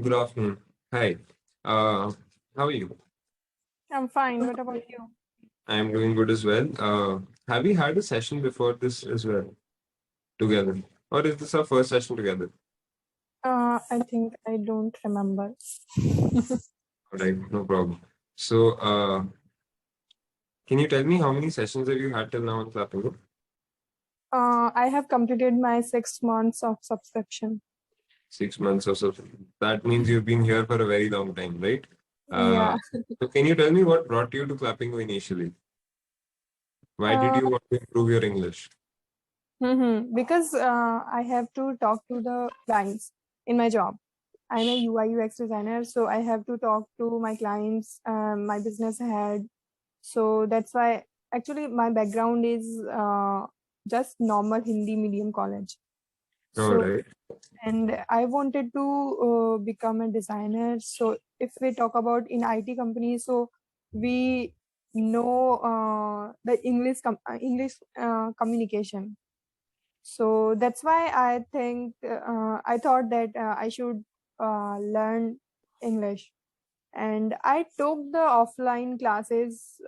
Good afternoon. Hi. Uh, how are you? I'm fine. What about you? I'm doing good as well. Have we had a session before this as well together? Or is this our first session together? I think I don't remember. All right, no problem. So, can you tell me how many sessions have you had till now on Clapingo? I have completed my 6 months of subscription. 6 months or so. That means you've been here for a very long time, right? Uh, Yeah. so can you tell me what brought you to Clapingo initially? Why did Uh, you want to improve your English? because I have to talk to the clients in my job. I'm a UI UX designer, so I have to talk to my clients, my business head. So that's why actually my background is just normal Hindi medium college. All So right. and I wanted to become a designer. So if we talk about in IT companies, so we know the English communication. So that's why I think I thought that I should learn English, and I took the offline classes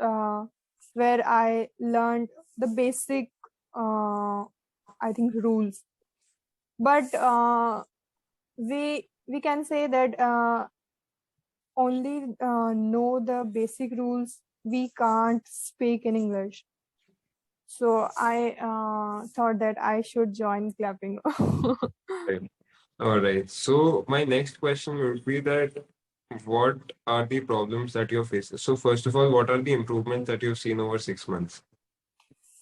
where I learned the basic, I think, rules. But we can say that only know the basic rules, we can't speak in English. So I thought that I should join clapping. Right. All right. So my next question would be that what are the problems that you're facing? So first of all, what are the improvements that you've seen over 6 months?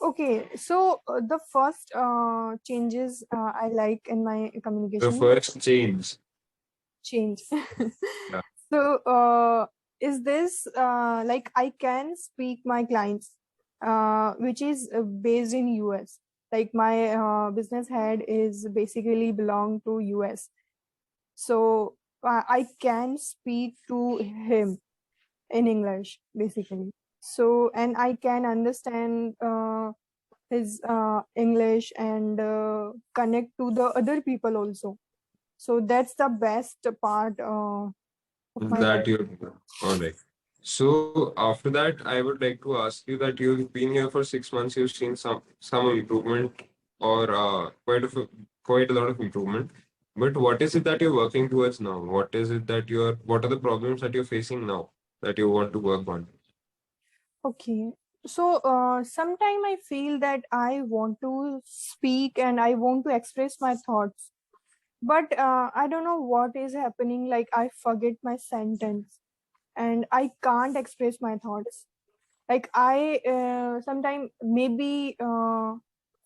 Okay, so the first changes I like in my The communication first change. change. Yeah. So is this like I can speak my clients, which is based in US. Like my business head is basically belong to US. So I can speak to him in English basically. So and I can understand his English and connect to the other people also. So that's the best part of my That life. you all right. So after that, I would like to ask you that you've been here for 6 months, you've seen some improvement or quite a lot of improvement. But what is it that you're working towards now? What are the problems that you're facing now that you want to work on? Okay. So sometime I feel that I want to speak and I want to express my thoughts, but I don't know what is happening. Like I forget my sentence and I can't express my thoughts. Like I sometimes maybe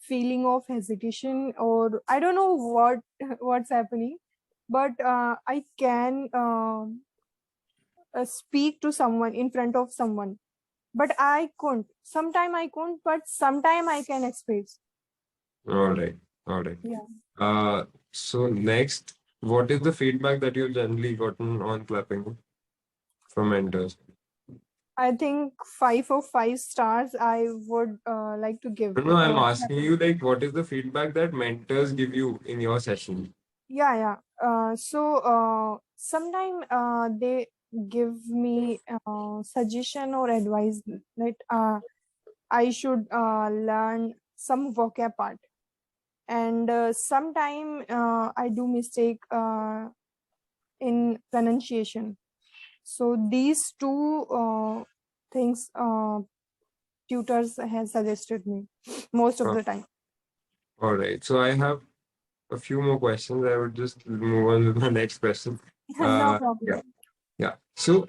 feeling of hesitation, or I don't know what what's happening, but I can speak to someone in front of someone, but I couldn't. Sometime I couldn't, but sometime I can express. All right. All right. Yeah. So next, what is the feedback that you've generally gotten on clapping from mentors? I think 5 of 5 stars I would like to give. No, I'm asking you like, what is the feedback that mentors give you in your session? Yeah, yeah. So sometime they give me suggestion or advice that I should learn some vocab part, and sometime I do mistake in pronunciation. So these two things tutors has suggested me most of Uh, the time. all right. So I have a few more questions. I would just move on to the next question. No Yeah, problem. yeah. So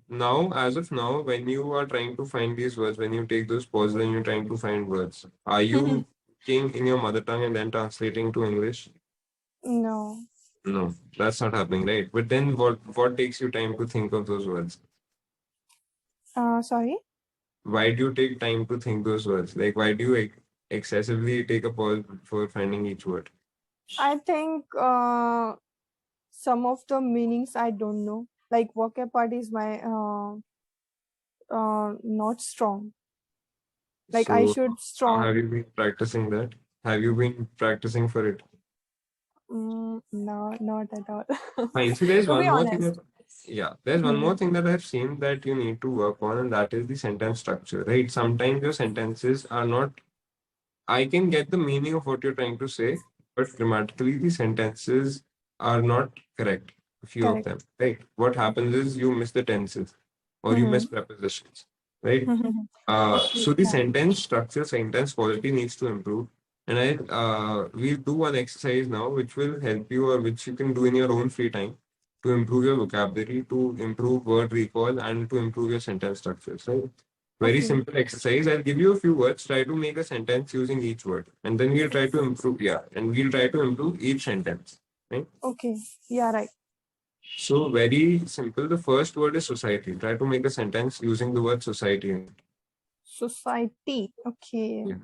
now, as of now, when you are trying to find these words, when you take those pauses and you're trying to find words, are you speaking in your mother tongue and then translating to English? No. No, that's not happening, right? But then what takes you time to think of those words? Sorry. Why do you take time to think those words? Like, why do you excessively take a pause for finding each word? I think some of the meanings I don't know. Like vocab part is my not strong. Like I So, should how strong. have you been practicing that? Have you been practicing for it? No, not at all. Fine. So there's To one be more thing honest. that, yeah, there's one more Mhm. thing that I've seen that you need to work on, and that is the sentence structure, right? Sometimes your sentences are not, I can get the meaning of what you're trying to say, but grammatically the sentences are not correct. A few of them, Correct. right? What happens is you miss the tenses or you miss Mhm. prepositions, right? Okay. So the Yeah. sentence structure, sentence quality needs to improve. And we'll do one exercise now, which will help you, or which you can do in your own free time to improve your vocabulary, to improve word recall, and to improve your sentence structure. So, very Okay. simple exercise. I'll give you a few words. Try to make a sentence using each word, and then we'll try to improve. Yeah, and we'll try to improve each sentence. Right. Okay. Yeah. Right. So, very simple. The first word is society. Try to make a sentence using the word society in it. Society. Okay. Yeah.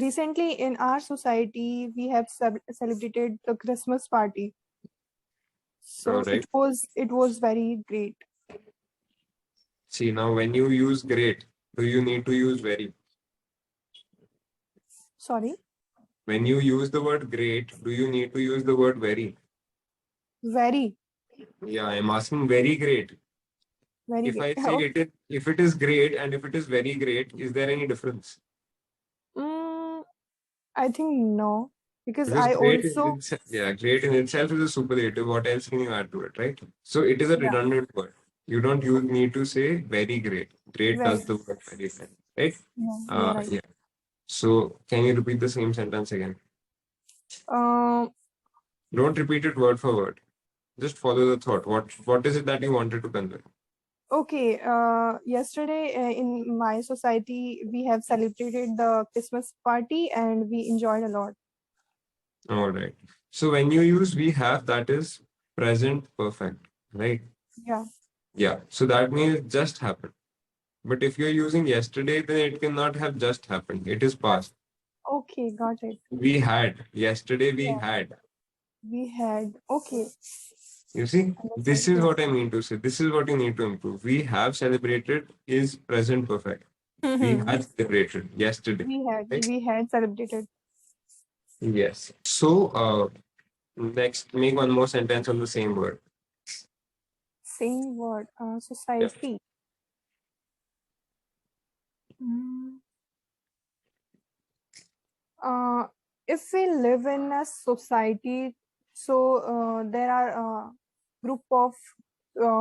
Recently in our society, we have celebrated the Christmas party. All So right. it was very great. See, now when you use great, do you need to use very? Sorry. When you use the word great, do you need to use the word very? Very, Yeah, I'm asking very great. very If great. I say if it is great and if it is very great, is there any difference? Mm, I think no, because Because I great in also, itself, yeah, great in itself is a superlative. What else can you add to it, right? So it is a yeah, redundant word. You don't use, need to say very great. Great does very, the word very fine, right? yeah, right. Yeah. So can you repeat the same sentence again? Um, Don't repeat it word for word. Just follow the thought. What is it that you wanted to convey? okay. Yesterday in my society, we have celebrated the Christmas party and we enjoyed a lot. All right. So when you use we have, that is present perfect, right? Yeah. Yeah. So that means just happened. But if you're using yesterday, then it cannot have just happened. It is past. Okay, got it. We had. Yesterday we Yeah, had. we had. Okay, You see, understood. this is Yeah. what I mean to say. This is what you need to improve. We have celebrated is present perfect. We had celebrated yesterday. Right? We had celebrated. Yes. So next, make one more sentence on the same word. Same word. Yeah. Society. Mm. uh, if we live in a society, so there are a group of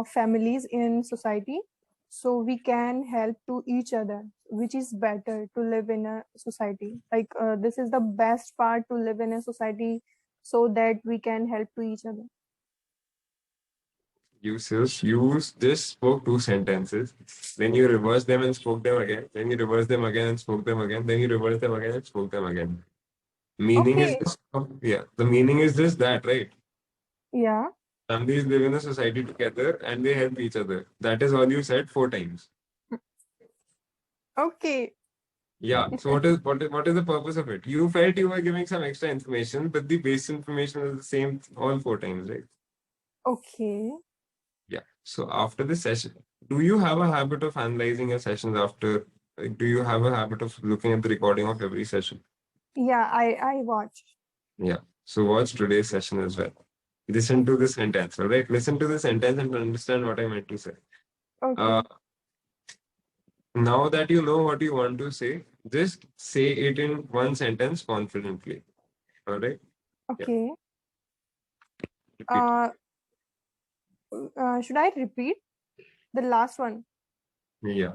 families in society, so we can help to each other, which is better to live in a society. Like this is the best part to live in a society, so that we can help to each other. You just spoke two sentences. Then you reverse them and spoke them again. Then you reverse them again and spoke them again. Then you reverse them again and spoke them again. Meaning is Okay. this. Yeah. The meaning is just that, right? Yeah. Families live in a society together and they help each other. That is all you said four times. Okay. Yeah. So what is the purpose of it? You felt you were giving some extra information, but the base information is the same all four times, right? Okay. Yeah. So after the session, do you have a habit of analyzing your sessions after? Like, do you have a habit of looking at the recording of every session? Yeah, I watch. Yeah. So watch today's session as well. Listen to the sentence, all right? Listen to the sentence and understand what I meant to say. Uh, Okay. Now that you know what you want to say, just say it in one sentence confidently. All right? Yeah. Okay. Repeat. uh, should I repeat the last one? Yeah.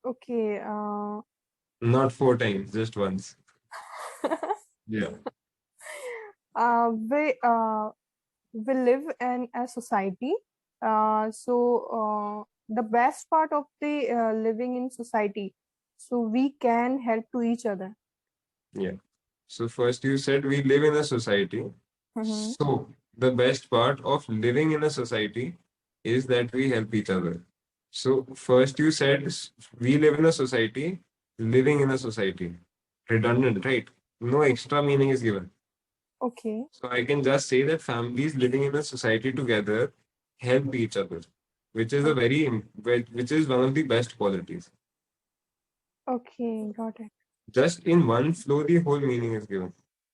Okay. Not four times, just once. Yeah. We we live in a society. So the best part of the living in society, so we can help to each other. Yeah. So first you said we live in a society. Mhm. So the best part of living in a society is that we help each other. So first you said we live in a society, living in a society. Redundant, right? No extra meaning is given. Okay. So I can just say that families living in a society together help each other, which is a Okay. which is one of the best qualities. Okay. Got it. Just in one flow, the whole meaning is given.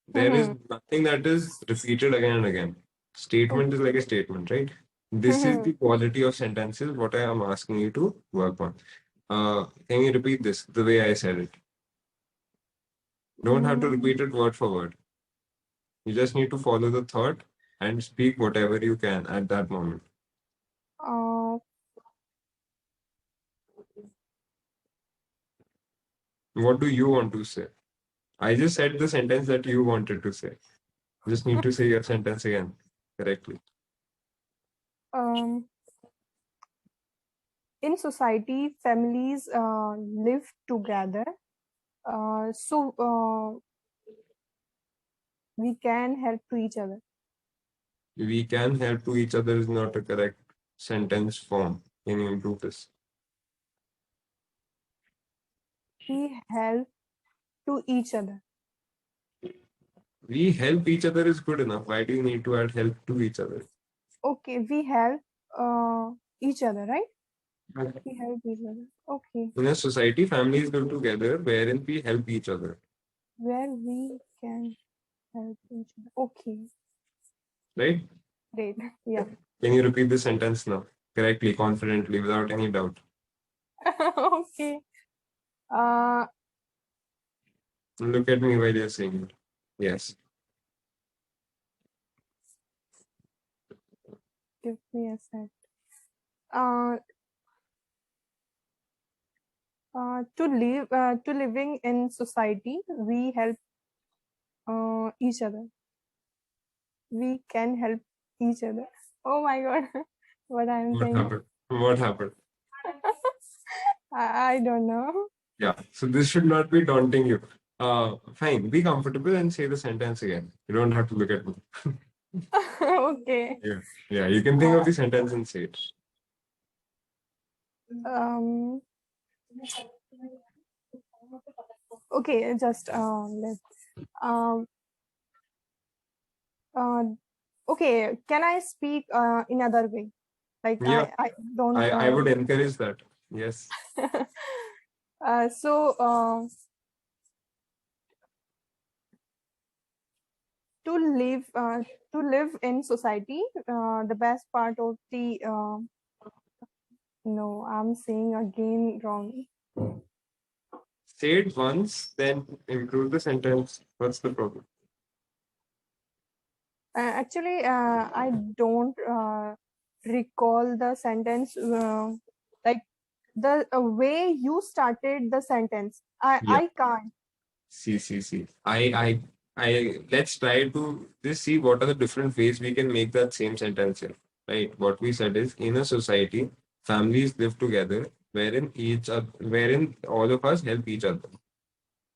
There is Mm-hmm. nothing that is repeated again and again. Statement is like a statement, right? This is Okay. the quality of sentences what I am asking you to work on. Can you repeat this the way I said it? Don't have to Mm, repeat it word for word. You just need to follow the thought and speak whatever you can at that moment. uh, What do you want to say? I just said the sentence that you wanted to say. Just need to say your sentence again correctly. um, in society, families live together. So we can help to each other. We can help to each other is not a correct sentence form. Can you improve this? We help to each other. We help each other is good enough. Why do you need to add help to each other? Okay, we help each other, right? Okay. We help each other. Okay, In a society, families live together wherein we help each other, where we can help each other. Okay, right? great. Yeah. Can you repeat the sentence now correctly, confidently, without any doubt? Okay. Uh, Look at me while you're saying it. Yes. give me a sec. Uh, to living in society, we help each other. We can help each other. Oh my God, what I'm What saying? happened? What happened? I don't know. Yeah. So this should not be daunting you. Fine. Be comfortable and say the sentence again. You don't have to look at me. Okay. Yeah. Yeah. You can think of the sentence and say it. Um. Okay. Just let's. Um. Uh. Okay. Can I speak in other way? Like Yeah. I don't. I would encourage that. Yes. So to live uh, to live in society, the best part of the no, I'm saying again wrong. Say it once, then improve the sentence. What's the problem? Actually, I don't recall the sentence like the way you started the sentence. I Yeah. I can't. See. Let's try to just see what are the different ways we can make that same sentence here. Right. What we said is in a society, families live together wherein all of us help each other.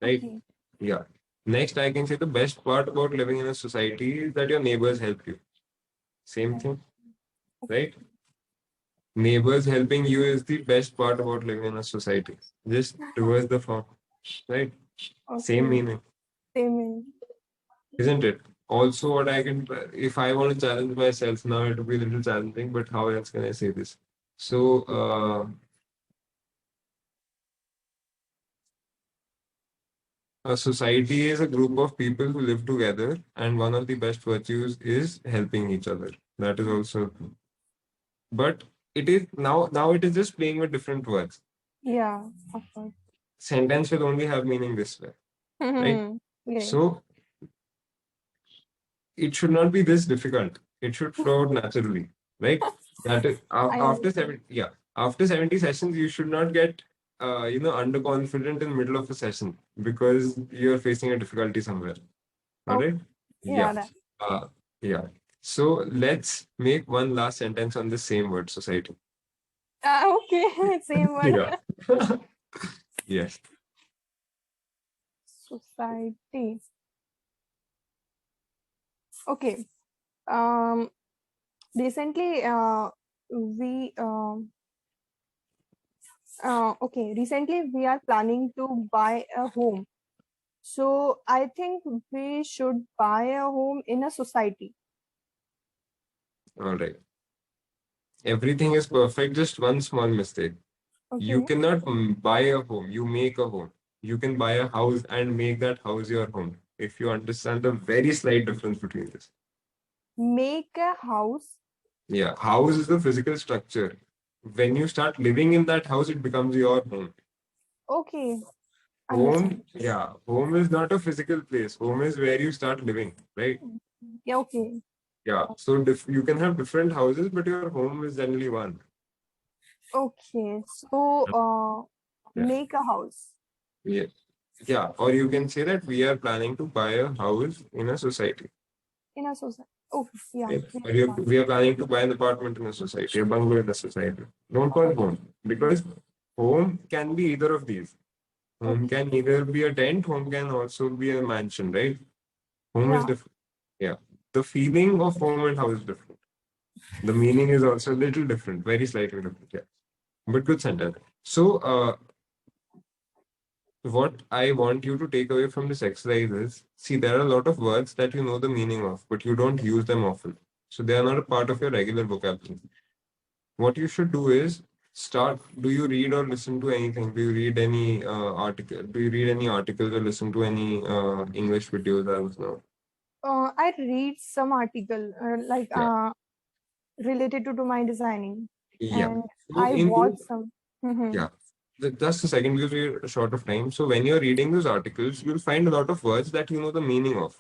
Right. Okay. Yeah. Next, I can say the best part about living in a society is that your neighbors help you. Same thing, right? Neighbors helping you is the best part about living in a society. Just reverse the form, right? Same Okay. meaning, Same. isn't it? Also, what I can, if I want to challenge myself now, it will be a little challenging, but how else can I say this? So, a society is a group of people who live together, and one of the best virtues is helping each other. That is also, but it is now it is just playing with different words. Yeah, of course. Sentence will only have meaning this way, right? Great. So it should not be this difficult. It should flow out naturally, right? That is I after understand. 70, yeah, after 70 sessions, you should not get underconfident in the middle of a session because you're facing a difficulty somewhere. All Oh, right? yeah, Yeah. that. Uh, yeah. So let's make one last sentence on the same word, society. Okay, same word. Yeah. Yes. Society. Okay. Um, recently, we recently we are planning to buy a home. So I think we should buy a home in a society. All right. Everything is perfect. Just one small mistake. You Okay. cannot buy a home. You make a home. You can buy a house and make that house your home. if you understand the very slight difference between this. Make a house. Yeah, house is the physical structure. When you start living in that house, it becomes your home. Okay, Home, understand. yeah, home is not a physical place. Home is where you start living, right? Yeah, okay. Yeah, so you can have different houses, but your home is generally one. Okay, so Yeah, make a house yeah, yeah. Or you can say that we are planning to buy a house in a society. in a society. Okay, yeah, Right? make Or a house. we are planning to buy an apartment in a society, a bungalow in a society. Don't call it home because home can be either of these. Home Okay, can either be a tent, home can also be a mansion, right? Home is yeah. different. Yeah. The feeling of home and house is different. The meaning is also a little different, very slightly different. Yeah. But good sentence. So, what I want you to take away from this exercise is see, there are a lot of words that you know the meaning of, but you don't use them often. So, they are not a part of your regular vocabulary. What you should do is start. Do you read or listen to anything? Do you read any article? Do you read any articles or listen to any English videos as of now? I read some article like Yeah. related to my designing, Yeah. and So I in watch those, some. Mhm. yeah, just a second because we're short of time. So when you're reading those articles, you'll find a lot of words that you know the meaning of,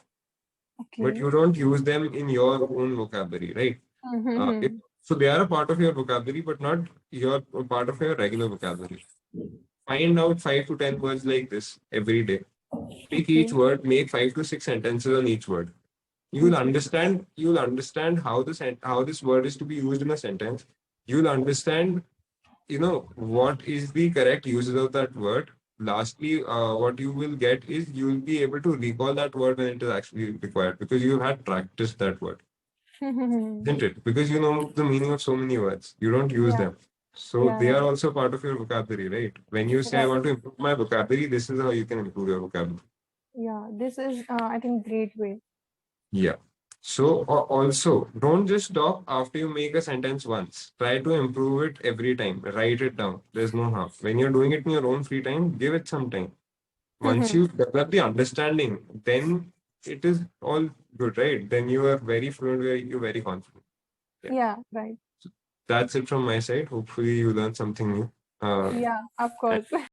but Okay. you don't use them in your own vocabulary, right? If, Mhm. so they are a part of your vocabulary, but not your part of your regular vocabulary. Find out 5 to 10 words like this every day. Pick each Okay. word, make 5 to 6 sentences on each word. Okay. You'll understand how how this word is to be used in a sentence. You'll understand, what is the correct usage of that word. Lastly, what you will get is you'll be able to recall that word when it is actually required because you had practiced that word, isn't it? Because you know the meaning of so many words, you don't use Yeah. them. So Yeah. they Yeah. are also part of your vocabulary, right? When you say I Right. want to improve my vocabulary, this is how you can improve your vocabulary. Yeah. This is, I think, great way. Yeah. So also, don't just stop after you make a sentence once. Try to improve it every time. Write it down. There's no harm. When you're doing it in your own free time, give it some time. Once you develop the understanding, then it is all good, right? Then you are very fluent, you're very confident. Yeah. Yeah. Right. That's it from my side. Hopefully you learned something new. Uh, Yeah. Of and course.